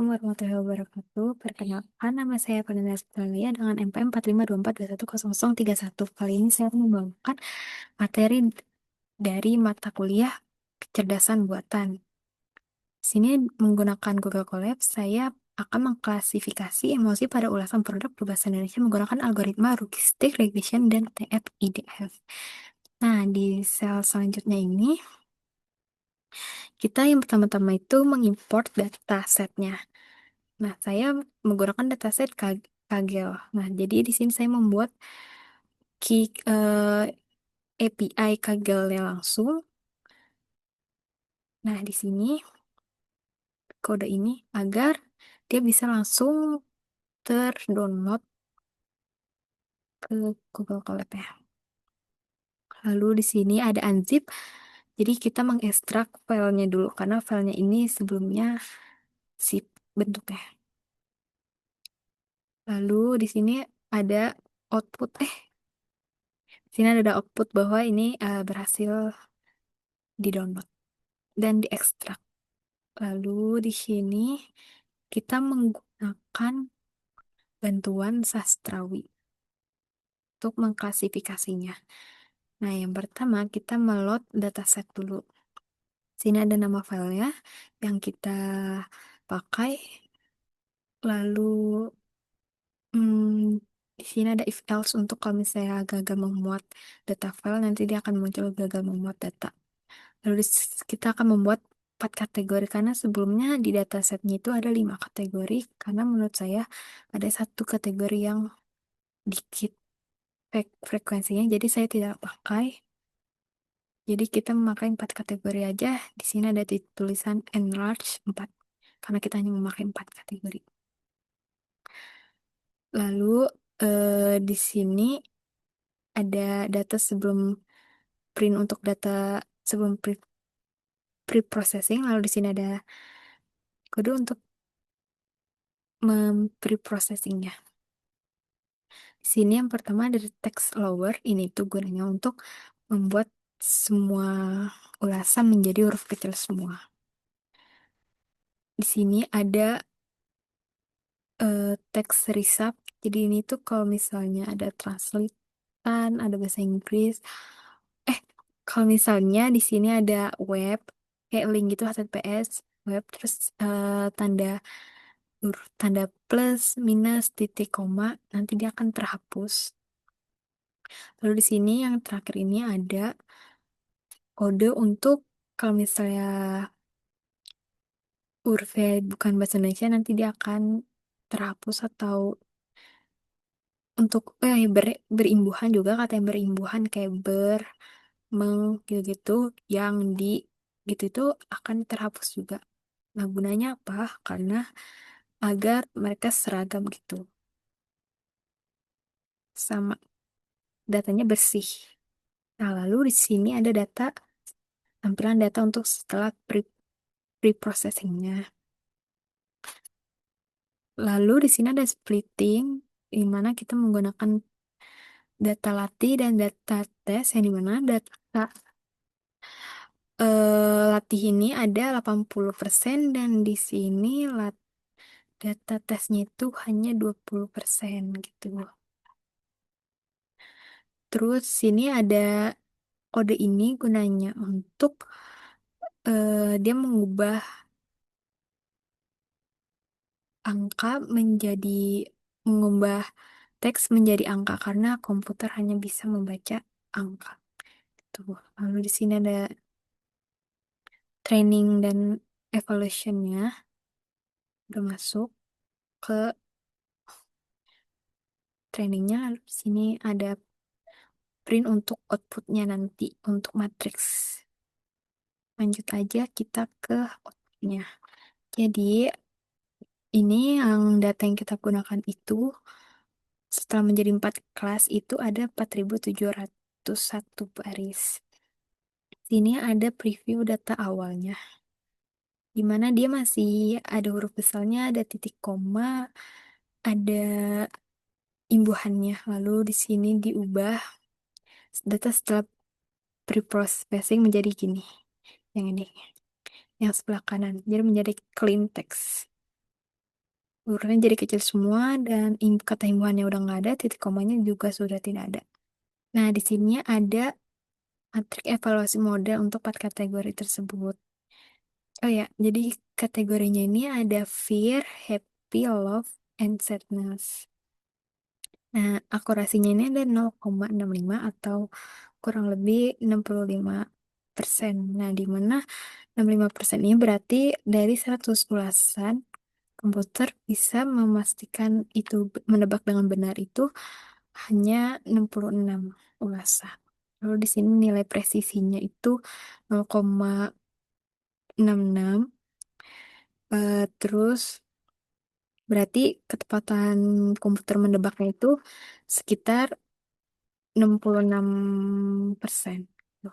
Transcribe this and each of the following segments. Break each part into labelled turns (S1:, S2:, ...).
S1: Assalamualaikum warahmatullahi wabarakatuh. Perkenalkan, nama saya Fernanda Australia dengan NPM 4524210031. Kali ini saya akan membawakan materi dari mata kuliah kecerdasan buatan. Di sini menggunakan Google Colab, saya akan mengklasifikasi emosi pada ulasan produk berbahasa Indonesia menggunakan algoritma logistik, regression, dan TF-IDF. Nah, di sel selanjutnya ini, kita yang pertama-tama itu mengimport datasetnya. Nah, saya menggunakan dataset Kaggle. Nah, jadi di sini saya membuat API Kaggle-nya langsung. Nah, di sini kode ini agar dia bisa langsung terdownload ke Google Colab ya. Lalu di sini ada unzip. Jadi kita mengekstrak filenya dulu karena filenya ini sebelumnya zip bentuknya. Lalu di sini ada output di sini ada output bahwa ini berhasil di-download dan diekstrak. Lalu di sini kita menggunakan bantuan sastrawi untuk mengklasifikasinya. Nah, yang pertama kita meload dataset dulu. Sini ada nama filenya yang kita pakai. Lalu di sini ada if else untuk kalau misalnya gagal memuat data file, nanti dia akan muncul gagal memuat data. Lalu kita akan membuat 4 kategori karena sebelumnya di datasetnya itu ada 5 kategori karena menurut saya ada satu kategori yang dikit frekuensinya, jadi saya tidak pakai. Jadi kita memakai 4 kategori aja. Di sini ada tulisan enlarge 4 karena kita hanya memakai 4 kategori. Lalu di sini ada data sebelum print untuk data sebelum pre-processing. Lalu di sini ada kode untuk pre-processingnya. Di sini yang pertama dari text lower, ini tuh gunanya untuk membuat semua ulasan menjadi huruf kecil semua. Di sini ada text resub. Jadi ini tuh kalau misalnya ada translatean, ada bahasa Inggris. Kalau misalnya di sini ada web, kayak link gitu HTTPS, web, terus tanda plus, minus, titik, koma, nanti dia akan terhapus. Lalu di sini yang terakhir ini ada kode untuk kalau misalnya hurufnya bukan bahasa Indonesia nanti dia akan terhapus atau untuk berimbuhan juga kata yang berimbuhan kayak meng gitu-gitu yang di gitu itu akan terhapus juga. Nah, gunanya apa? Karena agar mereka seragam gitu. Sama datanya bersih. Nah, lalu di sini ada tampilan data untuk setelah pre-processingnya. Lalu di sini ada splitting, di mana kita menggunakan data latih dan data tes, yang dimana data latih ini ada 80% dan di sini data tesnya itu hanya 20% gitu. Terus sini ada kode ini gunanya untuk dia angka menjadi mengubah teks menjadi angka karena komputer hanya bisa membaca angka. Tuh. Lalu di sini ada training dan evaluationnya udah masuk ke trainingnya. Lalu di sini ada print untuk outputnya nanti untuk matriks. Lanjut aja kita ke outputnya. Jadi ini yang data yang kita gunakan itu setelah menjadi 4 kelas itu ada 4701 baris. Sini ada preview data awalnya, di mana dia masih ada huruf besarnya, ada titik koma, ada imbuhannya. Lalu di sini diubah data setelah pre-processing menjadi gini. Yang ini, yang sebelah kanan. Jadi menjadi clean text. Hurufnya jadi kecil semua dan kata imbuhannya udah nggak ada, titik komanya juga sudah tidak ada. Nah, di sini ada matrik evaluasi model untuk 4 kategori tersebut. Oh ya, jadi kategorinya ini ada fear, happy, love, and sadness. Nah, akurasinya ini ada 0,65 atau kurang lebih 65%. Nah, di mana 65% ini berarti dari 100 ulasan, komputer bisa memastikan itu, menebak dengan benar itu hanya 66 ulasan. Lalu di sini nilai presisinya itu 0,66. Terus berarti ketepatan komputer menebaknya itu sekitar 66%. Tuh.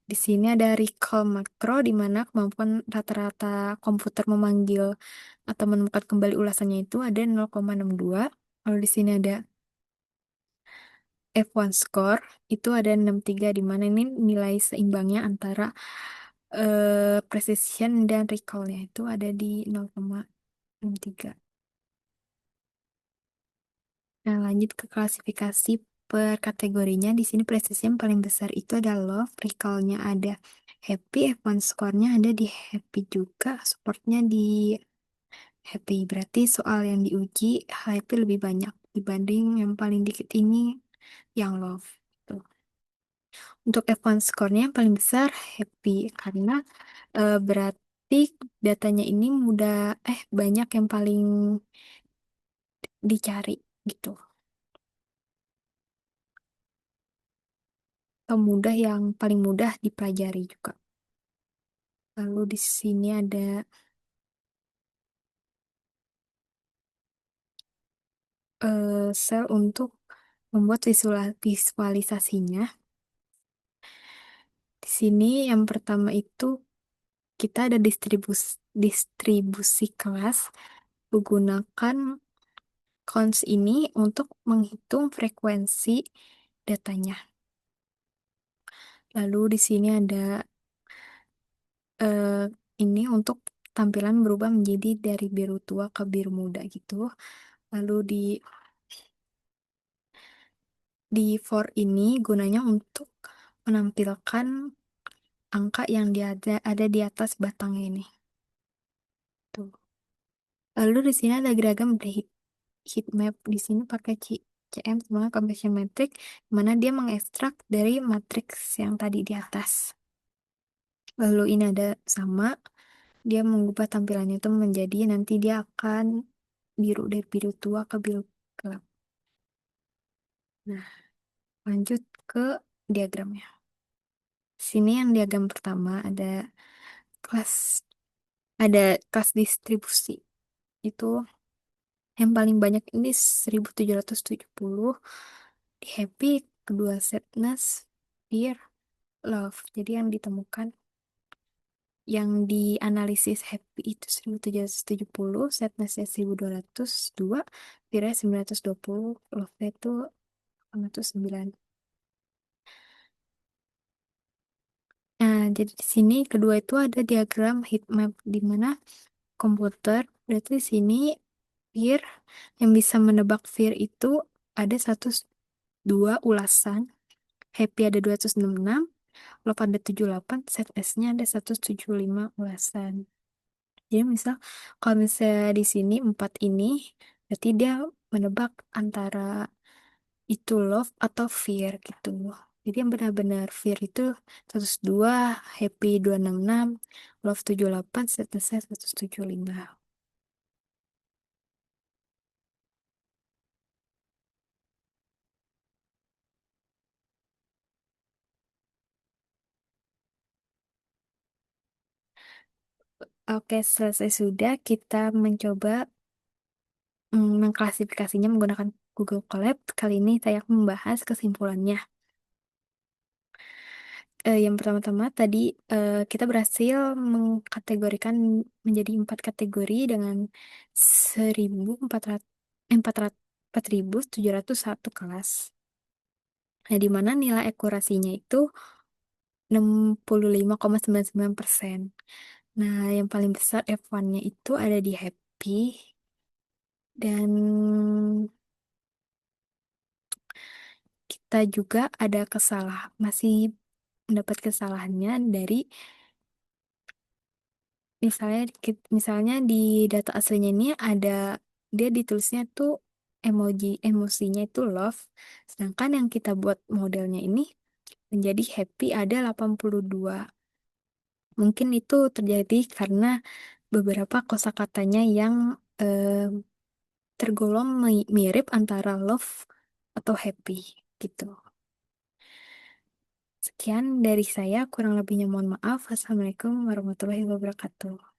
S1: Di sini ada recall makro di mana kemampuan rata-rata komputer memanggil atau menemukan kembali ulasannya itu ada 0,62. Lalu di sini ada F1 score itu ada 63 di mana ini nilai seimbangnya antara precision dan recallnya itu ada di 0,63. Nah, lanjut ke klasifikasi per kategorinya. Di sini prestasi yang paling besar itu ada love, recall-nya ada happy, F1 score-nya ada di happy juga, supportnya di happy. Berarti soal yang diuji happy lebih banyak dibanding yang paling dikit ini yang love. Tuh. Untuk F1 score-nya yang paling besar happy karena berarti datanya ini mudah, banyak yang paling dicari gitu. Atau mudah yang paling mudah dipelajari juga. Lalu di sini ada sel untuk membuat visualisasinya. Di sini yang pertama itu kita ada distribusi kelas menggunakan cons ini untuk menghitung frekuensi datanya. Lalu di sini ada eh, ini untuk tampilan berubah menjadi dari biru tua ke biru muda gitu. Lalu di for ini gunanya untuk menampilkan angka yang ada di atas batangnya ini. Tuh. Lalu di sini ada diagram dari heat map. Di sini pakai CM sebagai completion metric, di mana dia mengekstrak dari matriks yang tadi di atas. Lalu ini ada sama, dia mengubah tampilannya itu menjadi nanti dia akan biru dari biru tua ke biru gelap. Nah, lanjut ke diagramnya. Sini yang diagram pertama kelas ada kelas distribusi. Itu yang paling banyak ini 1770 di happy, kedua sadness, fear, love. Jadi yang ditemukan, yang dianalisis happy itu 1770, sadnessnya 1202, fear 920, love itu 809. Nah, jadi di sini kedua itu ada diagram heat map di mana komputer, berarti di sini fear yang bisa menebak fear itu ada 102 ulasan, happy ada 266, love ada 78, ZS-nya ada 175 ulasan. Jadi misal kalau misalnya di sini 4 ini, berarti dia menebak antara itu love atau fear gitu. Jadi yang benar-benar fear itu 102, happy 266, love 78, ZS-nya 175. Oke, selesai sudah. Kita mencoba mengklasifikasinya menggunakan Google Colab. Kali ini saya akan membahas kesimpulannya. Yang pertama-tama tadi kita berhasil mengkategorikan menjadi 4 kategori dengan 1.400 4.701 kelas. Nah, di mana nilai akurasinya itu 65,99%. Nah, yang paling besar F1-nya itu ada di Happy, Dan kita juga ada masih mendapat kesalahannya dari misalnya di data aslinya ini ada dia ditulisnya tuh emosinya itu love, sedangkan yang kita buat modelnya ini menjadi happy ada 82. Mungkin itu terjadi karena beberapa kosakatanya yang tergolong mirip antara love atau happy gitu. Sekian dari saya, kurang lebihnya mohon maaf. Wassalamualaikum warahmatullahi wabarakatuh.